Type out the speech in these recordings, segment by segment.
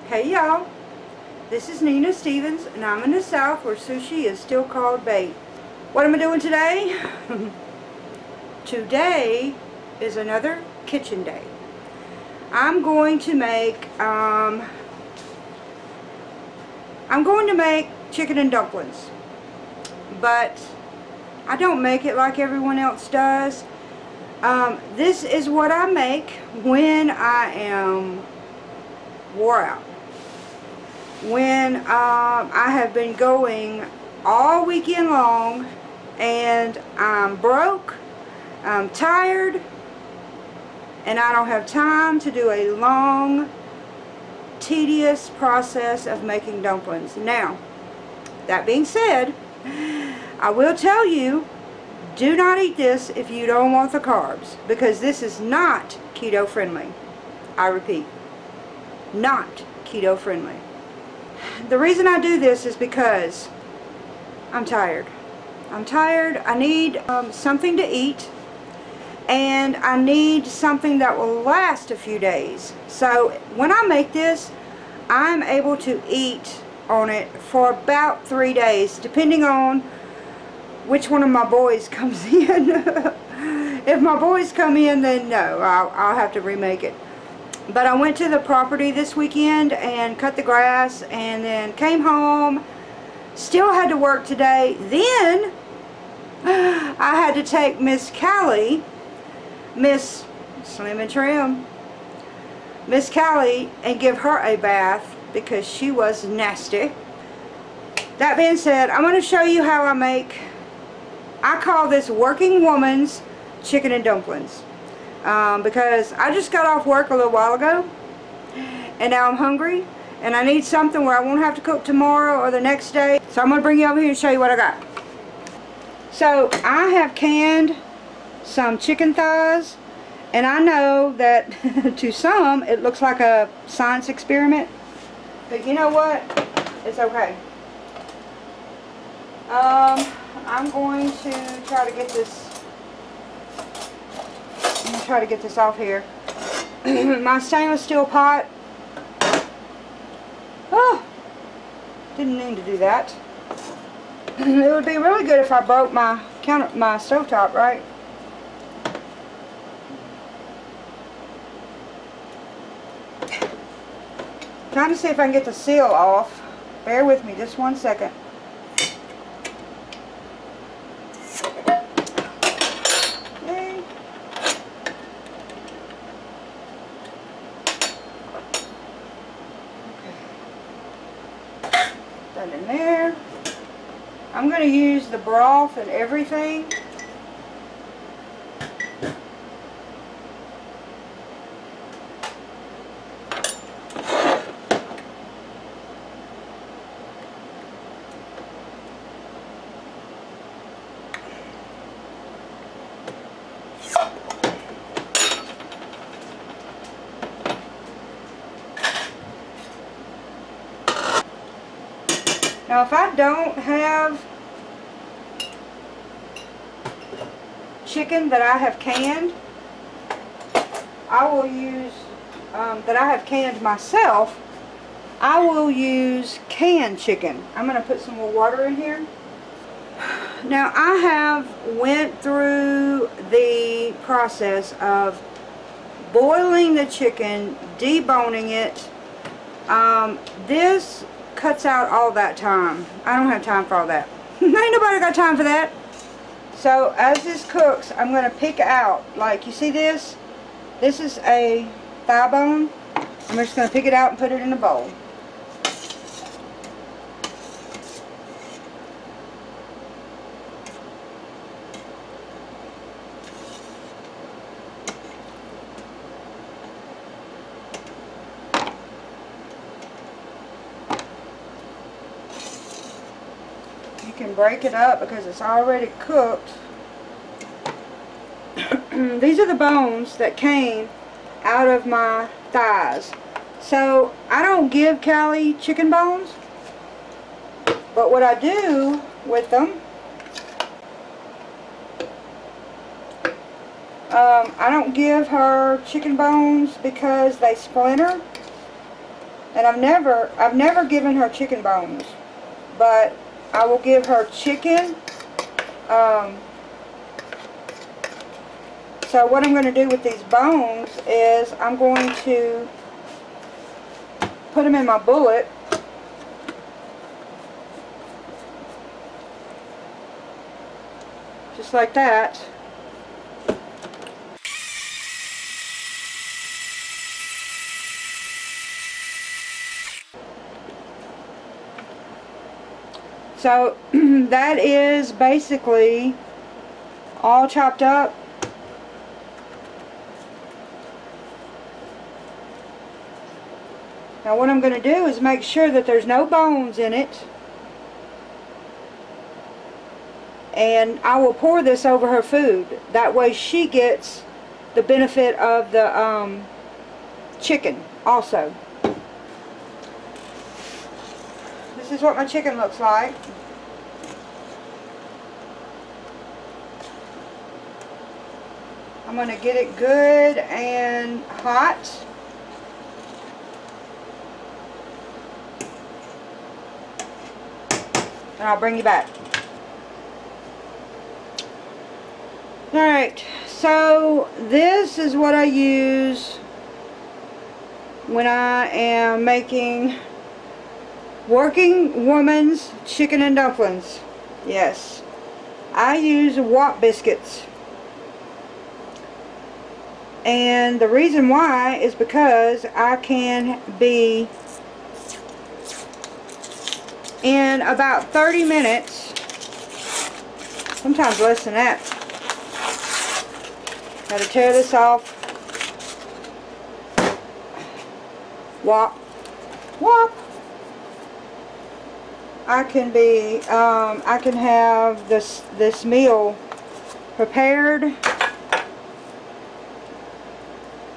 Hey y'all, this is Nina Stevens and I'm in the South where sushi is still called bait. What am I doing today? Today is another kitchen day. I'm going to make chicken and dumplings, but I don't make it like everyone else does. This is what I make when I am wore out. When I have been going all weekend long and I'm broke, I'm tired, and I don't have time to do a long, tedious process of making dumplings. Now, that being said, I will tell you, do not eat this if you don't want the carbs, because this is not keto friendly. I repeat, not keto friendly. The reason I do this is because I'm tired. I'm tired. I need something to eat, and I need something that will last a few days. So when I make this, I'm able to eat on it for about 3 days, depending on which one of my boys comes in. If my boys come in, then no, I'll have to remake it. But I went to the property this weekend and cut the grass, and then came home, still had to work today. Then I had to take Miss Callie, Miss Slim and Trim, Miss Callie, and give her a bath because she was nasty. That being said, I'm going to show you how I call this working woman's chicken and dumplings. Because I just got off work a little while ago, and now I'm hungry, and I need something where I won't have to cook tomorrow or the next day. So I'm going to bring you over here and show you what I got. So I have canned some chicken thighs, and I know that to some it looks like a science experiment, but you know what? It's okay. I'm going to try to get this. I'm going to try to get this off here. My stainless steel pot. Oh, didn't mean to do that. It would be really good if I broke my stovetop, right? Trying to see if I can get the seal off. Bear with me just 1 second. That in there. I'm going to use the broth and everything. Now if I don't have chicken that I have canned, I will use, that I have canned myself, I will use canned chicken. I'm going to put some more water in here. Now I have went through the process of boiling the chicken, deboning it. This cuts out all that time. I don't have time for all that. Ain't nobody got time for that. So as this cooks, I'm going to pick out, like you see this? This is a thigh bone. I'm just going to pick it out and put it in a bowl. You can break it up because it's already cooked. These are the bones that came out of my thighs. So I don't give Callie chicken bones, but what I do with them, I don't give her chicken bones because they splinter. And I've never given her chicken bones, but I will give her chicken. So what I'm going to do with these bones is I'm going to put them in my bullet. Just like that. So that is basically all chopped up. Now what I'm going to do is make sure that there's no bones in it. And I will pour this over her food. That way she gets the benefit of the chicken also. This is what my chicken looks like. I'm going to get it good and hot. And I'll bring you back. Alright, so this is what I use when I am making working woman's chicken and dumplings. Yes, I use WOP biscuits. And the reason why is because I can be in about 30 minutes, sometimes less than that. Gotta tear this off. WOP. WOP. I can have this meal prepared.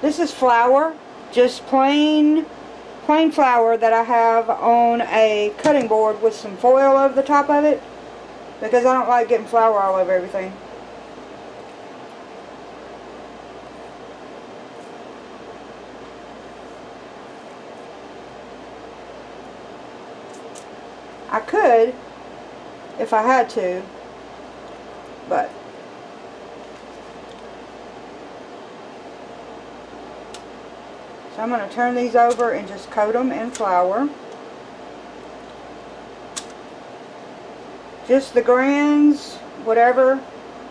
This is flour, just plain flour that I have on a cutting board with some foil over the top of it, because I don't like getting flour all over everything. I could if I had to, but so I'm going to turn these over and just coat them in flour. Just the grains, whatever.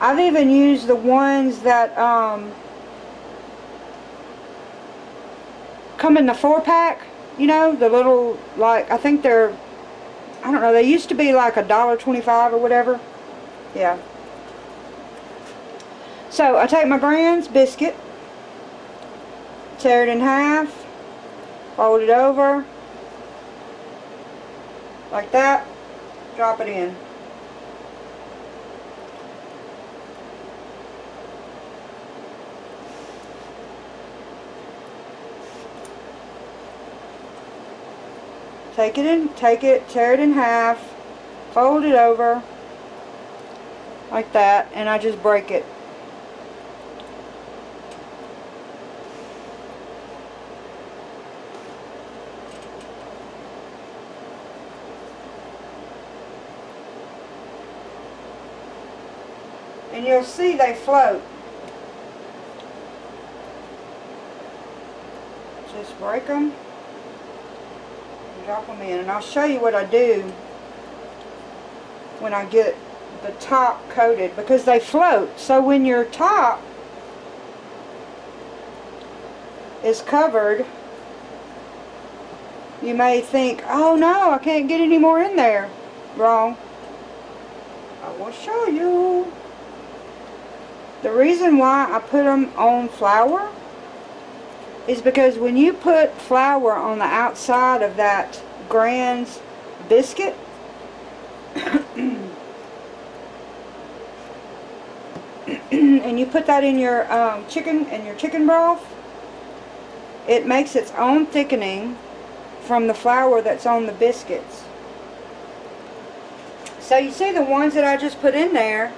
I've even used the ones that come in the 4-pack, you know, the little, like, I think they're, I don't know, they used to be like $1.25 or whatever. Yeah. So I take my Grand's biscuit, tear it in half, fold it over, like that, drop it in. Tear it in half, fold it over, like that, and I just break it. And you'll see they float. Just break them and drop them in. And I'll show you what I do when I get the top coated, because they float. So when your top is covered, you may think, oh no, I can't get any more in there. Wrong. I will show you. The reason why I put them on flour is because when you put flour on the outside of that Grand's biscuit, and you put that in your chicken broth, it makes its own thickening from the flour that's on the biscuits. So you see the ones that I just put in there,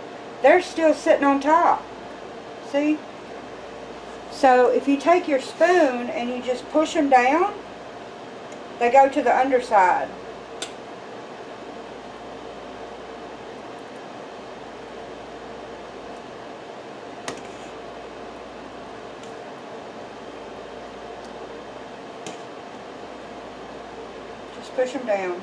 they're still sitting on top. See? So if you take your spoon and you just push them down, They go to the underside. Just push them down.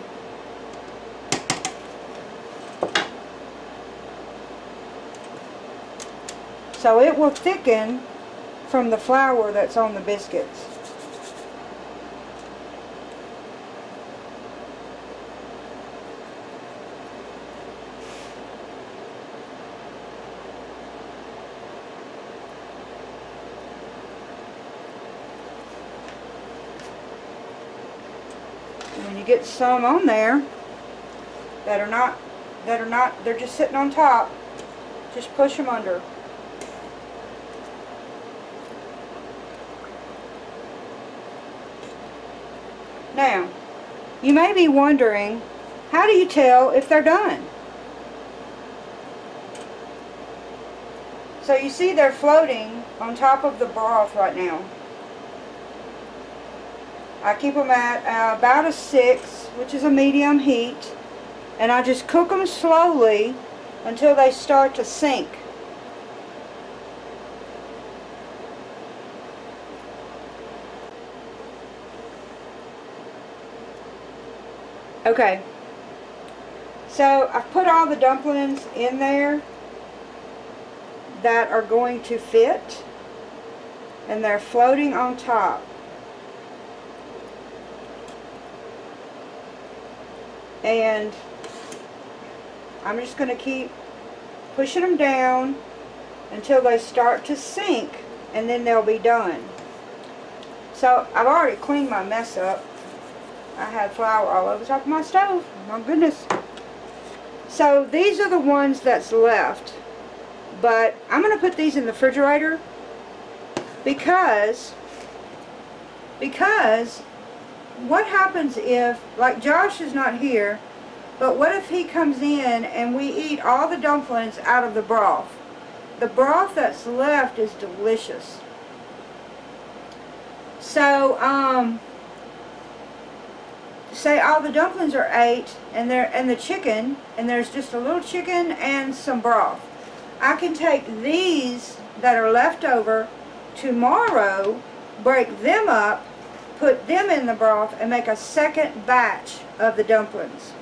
So it will thicken from the flour that's on the biscuits. And when you get some on there that are not, they're just sitting on top, just push them under. Now, you may be wondering, how do you tell if they're done? So you see they're floating on top of the broth right now. I keep them at about a 6, which is a medium heat, and I just cook them slowly until they start to sink. Okay, so I've put all the dumplings in there that are going to fit, and they're floating on top. And I'm just going to keep pushing them down until they start to sink, and then they'll be done. So I've already cleaned my mess up. I had flour all over the top of my stove. My goodness. So these are the ones that's left. But I'm going to put these in the refrigerator because what happens if, like Josh is not here, but what if he comes in and we eat all the dumplings out of the broth? The broth that's left is delicious. So, say all the dumplings are 8 and the chicken, and there's just a little chicken and some broth. I can take these that are left over tomorrow, break them up, put them in the broth, and make a second batch of the dumplings.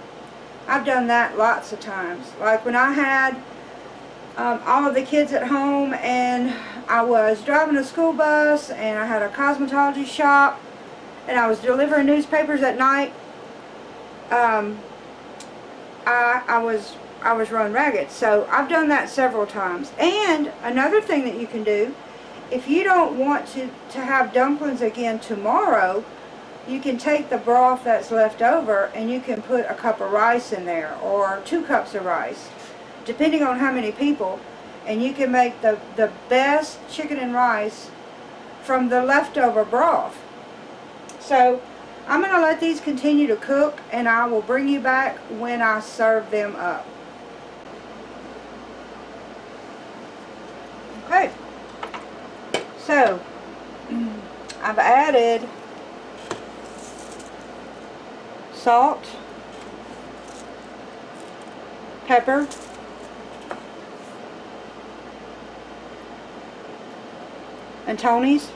I've done that lots of times. Like when I had all of the kids at home and I was driving a school bus and I had a cosmetology shop and I was delivering newspapers at night, I was run ragged. So I've done that several times. And another thing that you can do, if you don't want to have dumplings again tomorrow, you can take the broth that's left over and you can put a cup of rice in there, or 2 cups of rice, depending on how many people, and you can make the best chicken and rice from the leftover broth. So I'm going to let these continue to cook, and I will bring you back when I serve them up. Okay, so I've added salt, pepper, and Tony's.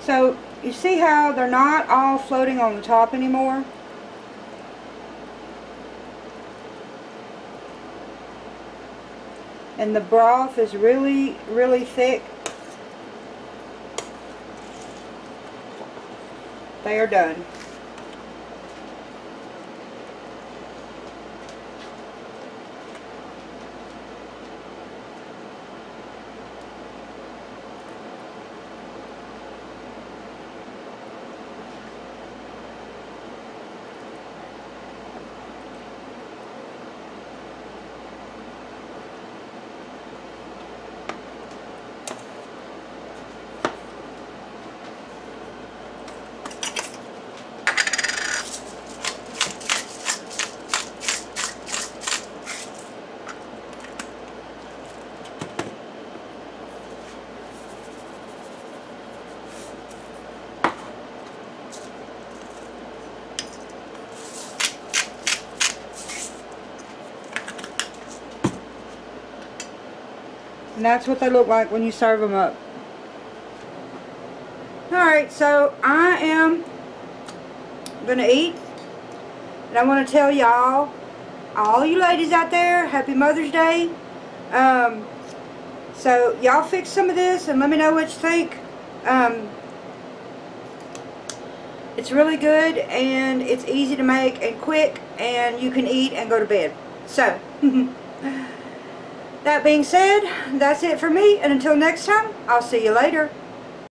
So you see how they're not all floating on the top anymore? And the broth is really, really thick. They are done. And that's what they look like when you serve them up. Alright, so I am going to eat. And I want to tell y'all, all you ladies out there, happy Mother's Day. So y'all fix some of this and let me know what you think. It's really good and it's easy to make and quick, and you can eat and go to bed. So that being said, that's it for me, and until next time, I'll see you later.